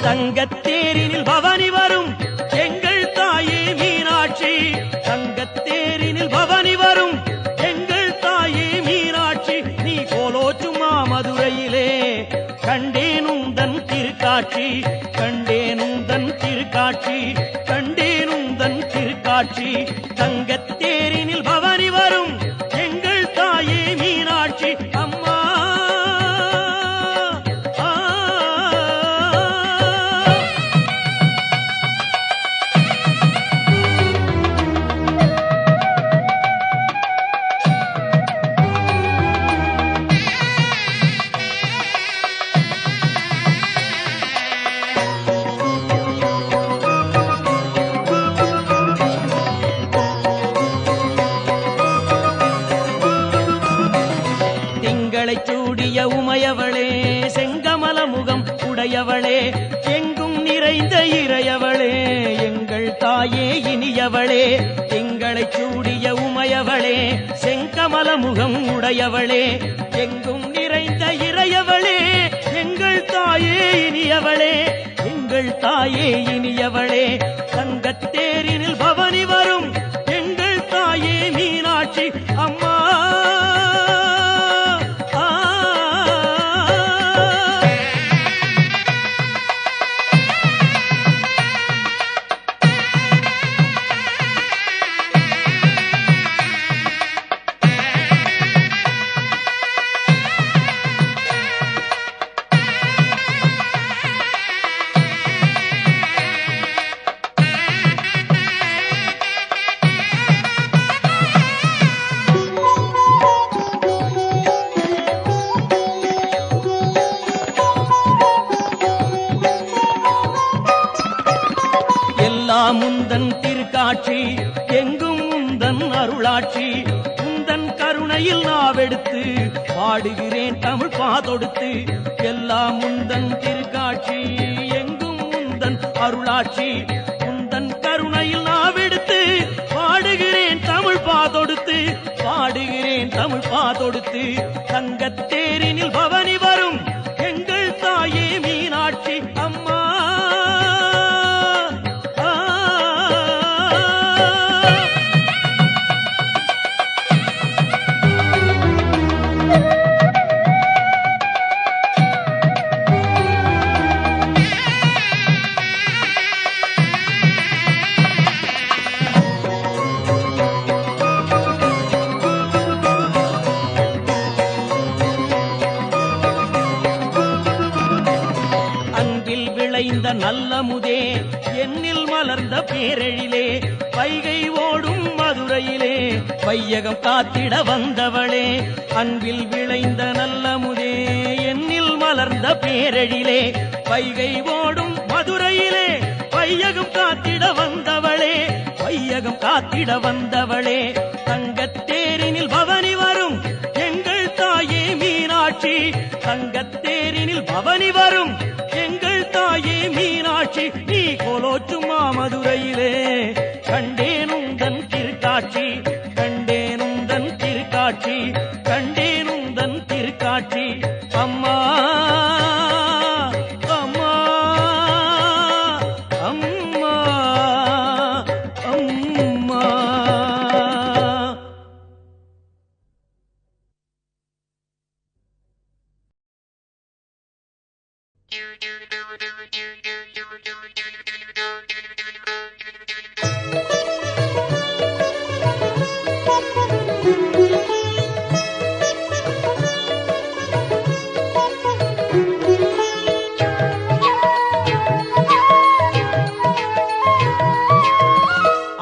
தங்கத்தேரினில் பவனி வரும் எங்கள் தாயே மீனாட்சி. தங்கத்தேரினில் பவனி வரும் எங்கள் தாயே மீனாட்சி. நீ கோலோச்சுமா மதுரையிலே கண்டேனுந்தன் திருக்காட்சி. கண்டேனுந்தன் திருக்காட்சி. கண்டேனுந்தன் திருக்காட்சி. தங்கத்தேரினில் பவனி வரும் எங்கள் தாயே மீனாட்சி. அம்மா சூடிய உமையவளே செங்கமல முகம் உடையவளே எங்கும் நிறைந்த இறையவளே எங்கள் தாயே இனியவளே. எங்களை சூடிய உமையவளே செங்கமல முகம் உடையவளே எங்கும் நிறைந்த இறையவளே எங்கள் தாயே இனியவளே. எங்கள் தாயே இனியவளே. தங்கத்தேரினில் பவனி வரும் எங்கள் தாயே மீனாட்சி. அம்மா முந்தன் திருக்காட்சி எங்கும் முந்தன் அருளாட்சி. முந்தன் கருணையில் நாவெடுத்து பாடுகிறேன் தமிழ் பாதொடுத்து. எல்லாம் முந்தன் திருக்காட்சி எங்கும் முந்தன் அருளாட்சி. முந்தன் கருணையில் நாவெடுத்து பாடுகிறேன் தமிழ் பாதொடுத்து. பாடுகிறேன் தமிழ் பாதொடுத்து. தங்கத்தேரினில் பவனி வரும் எங்கள் தாயே மீனாட்சி. அம்மா இந்த நல்ல முதே என்னில் மலர்ந்த பேரெழிலே வைகை ஓடும் மதுரையிலே வையகம் காத்திட வந்தவளே. அன்பில் விளைந்த நல்ல முதே என்னில் மலர்ந்த பேரெழிலே வைகை ஓடும் மதுரையிலே வையகம் காத்திட வந்தவளே. வையகம் காத்திட வந்தவளே. தங்கத்தேரினில் பவனி வரும் எங்கள் தாயே மீனாட்சி. தங்கத்தேரினில் பவனி வரும் எங்கள் தாயே மீனாட்சி. நீ கோலோச்சுமா மதுரையிலே கண்டேனுந்தன் திருக்காட்சி. கண்டேனுந்தன் திருக்காட்சி. கண்டேனுந்தன் திருக்காட்சி. அம்மா அம்மா அம்மா அம்மா.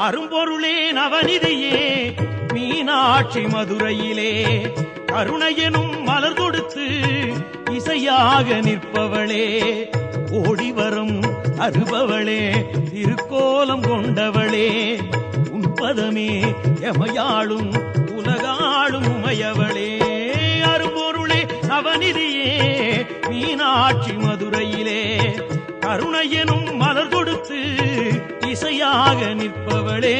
அரும்பொருளே நவநிதியே மீனாட்சி மதுரையிலே கருணையெனும் மலர் தொடுத்து இசையாக நிற்பவளே. ஓடிவரும் அருபவளே திருக்கோலம் கொண்டவளே. உன்பதமே எமையாளும் உலகாளும் உமையவளே. அரும்பொருளே நவநிதியே மீனாட்சி மதுரையிலே கருணையெனும் மலர் தொடுத்து இசையாக நிற்பவளே.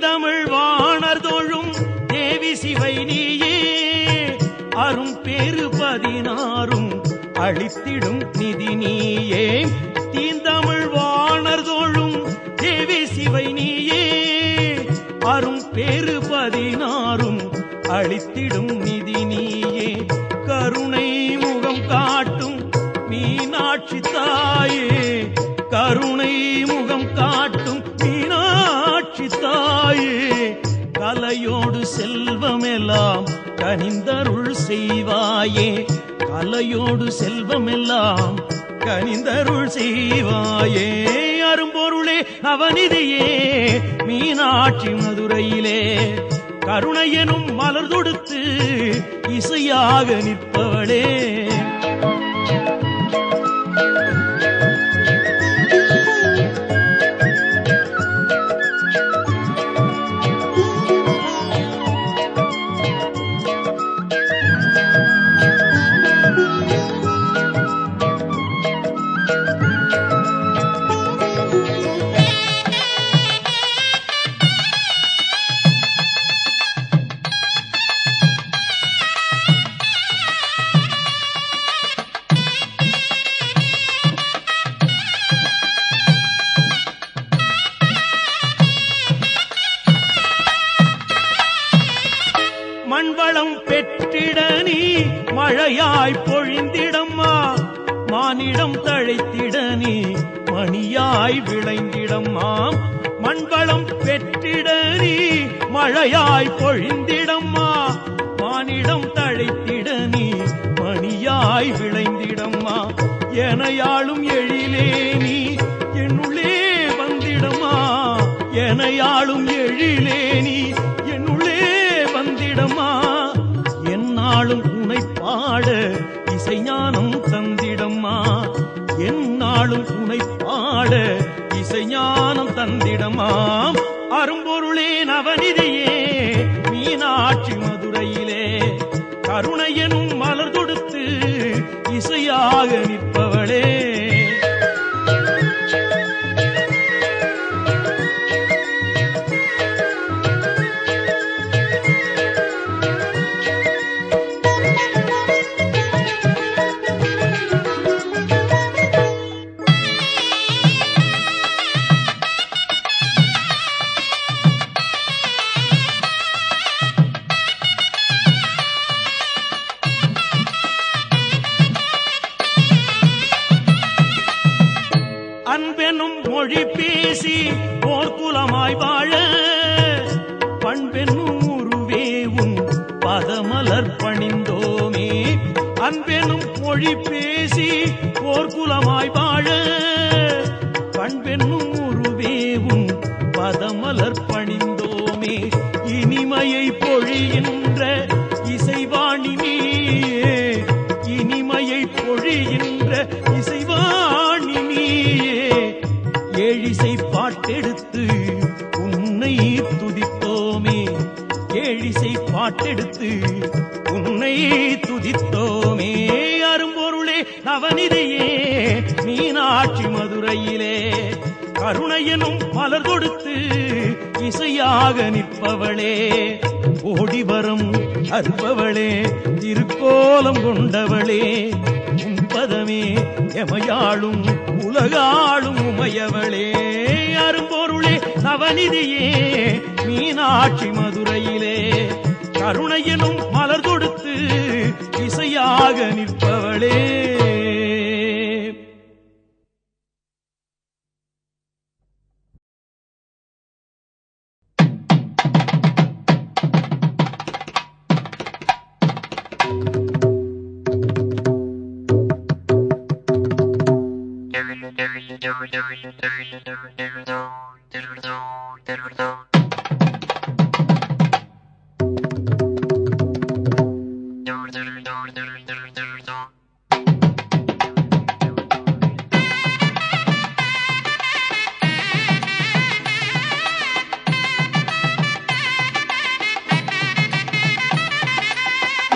தீந்தமிழ் வாணர் தோழும் தேவி சிவை நீயே அரும் பேரு 16 அளித்திடும் நிதி நீயே தீந்தமிழ் வாணர் தோழும் தேவி சிவை நீயே அரும் பேரு 16 அளித்திடும் நிதி நீயே கருணை முகம் காட்டும் மீனாட்சி தாயே கருணை முகம் காட்டும் மீனாட்சி தாயே கலையோடு செல்வமெல்லாம் கனிந்தருள் செய்வாயே கலையோடு செல்வமெல்லாம் கனிந்தருள் செய்வாயே அரும்பொருளே நவநிதியே மீனாட்சி மதுரையிலே கருணையெனும் மலர் தொடுத்து இசையாக நிற்பவளே மண்வளம் பெற்றிட நீ மழையாய் பொழிந்திடம்மா மானிடம் தழைத்திட நீ மணியாய் விளைந்திடம்மா மண்வளம் பெற்றிட நீ மழையாய் பொழிந்திடம்மா மானிடம் தழைத்திட நீ மணியாய் விளைந்திடம்மா எனையாளும் எழிலே நீ என்னுள்ளே வந்திடம்மா எனையாளும் எழிலே நீ என்னுள்ளே வந்திடம்மா என்னாலும் உனை பாட இசைஞானம் தந்திடம்மா என்னாலும் உனை பாட இசைஞானம் தந்திடம்மா அரும்பொருளே நவநிதியே மீனாட்சி மதுரையிலே கருணையெனும் மலர் தொடுத்து இசையாக நிற்பவளே அன்பெனும் மொழி பேசி போர்க்குலமாய் வாழ பண்பெனும் உருவேவும் பதமலர் பணிந்தோமே அன்பெனும் மொழி பேசி போர்க்குலமாய் வாழ பண்பெனும் உருவேவும் பதமலர் பணிந்தோமே இனிமையை பொழிகின்ற இசைவாணி நீயே இனிமையை பொழிகின்ற இசைவாணி நீயே ஏழிசை பாட்டெடுத்து உன்னை துதித்தோமே ஏழிசை பாட்டெடுத்து உன்னை துதித்தோமே அரும்பொருளே நவநிதியே மீனாட்சி மதுரையிலே கருணையெனும் மலர் தொடுத்து இசையாக நிற்பவளே ஓடிவரம் அருபவளே திருக்கோலம் கொண்டவளே உன்பதமே எமையாளும் உலகாளும் உமையவளே அரும்பொருளே நவநிதியே மீனாட்சி மதுரையிலே கருணையெனும் மலர் தொடுத்து இசையாக நிற்பவளே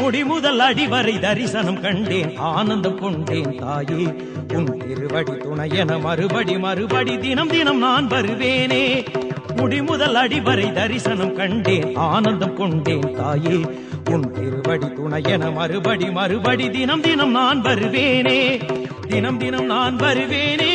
முடிமுதல் அடிவரை தரிசனம் கண்டேன் ஆனந்தம் கொண்டேன் தாயே உன் திருவடி துணையென மறுபடி மறுபடி தினம் தினம் நான் வருவேனே முடிமுதல் அடிவரை தரிசனம் கண்டேன் ஆனந்தம் கொண்டேன் தாயே உன் திருவடி துணையென மறுபடி மறுபடி தினம் தினம் நான் வருவேனே தினம் தினம் நான் வருவேனே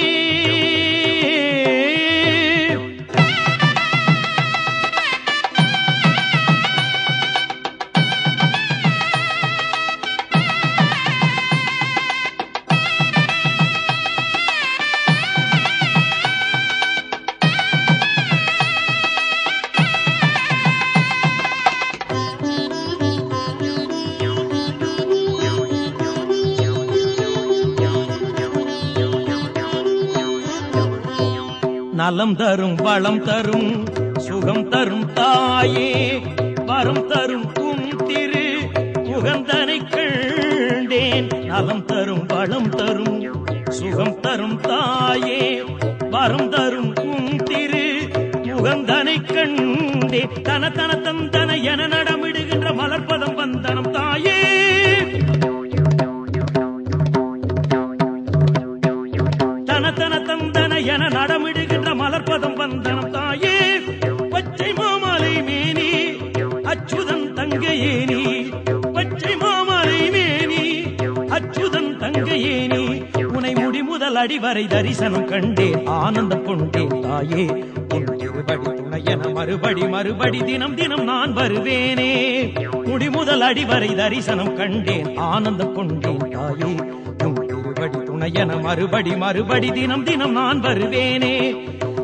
நலம் தரும் வளம் தரும் சுகம் தரும் தாயே வரம் தரும் உன் திரு முகந்தனை கண்டேன் நலம் தரும் வளம் தரும் சுகம் தரும் தாயே வரம் தரும் உன் திரு முகந்தனை கண்டேன் தன தன தந்தன என நடமிடுகின்ற மலர்பதம் வந்தனம் தாயே தன தன தந்தன என நடமிடுகின்ற மலர்பதம் வந்தனம் தாயே பச்சை மாமலை மேனி அச்சுதன் தங்கையேனி பச்சை மாமலை மேனி அச்சுதன் தங்கையேனி உனை முடிமுதல் அடிவரை தரிசனம் கண்டேன் ஆனந்தம் கொண்டேன் தாயே உன் திருவடி துணையென மறுபடி மறுபடி தினம் தினம் நான் வருவேனே முடிமுதல் அடிவரை தரிசனம் கண்டேன் ஆனந்தம் கொண்டேன் தாயே உன் திருவடி துணையென மறுபடி மறுபடி தினம் தினம் நான் வருவேனே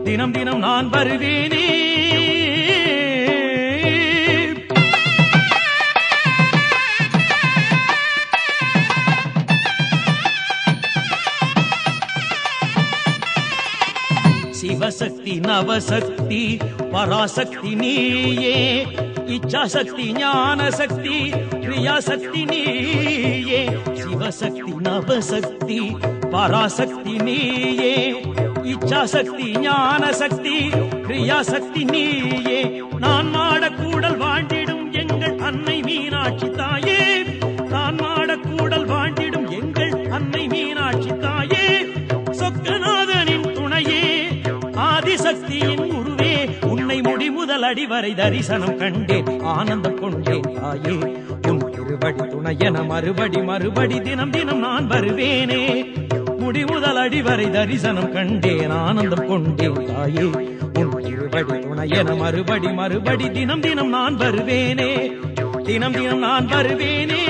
தினம் தினம் நான் வருவேனே சிவசக்தி நவசக்தி பராசக்தி நீயே இச்சாசக்தி ஞானசக்தி கிரியாசக்தி நீயே சிவசக்தி நவசக்தி பராசக்தி நீயே இச்சாசக்தி ஞானசக்தி கிரியாசக்தி நீயே நான் மாடக்கூடல் வாழ்ந்திடும் எங்கள் அன்னை மீனாட்சி தாயே நான் மாடக்கூடல் வாழ்ந்திடும் எங்கள் அன்னை மீனாட்சி தாயே சொக்கநாதனின் துணையே ஆதிசக்தியின் குருவே உன்னை முடிமுதல் அடிவரை தரிசனம் கண்டேன் ஆனந்தம் கொண்டேன் தாயே உன் திருவடி துணையென மறுபடி மறுபடி தினம் தினம் நான் வருவேனே முடிமுதல் அடிவரை தரிசனம் கண்டேன் ஆனந்தம் கொண்டேன் தாயே உன் திருவடி துணையென மறுபடி மறுபடி தினம் தினம் நான் வருவேனே தினம் தினம் நான் வருவேனே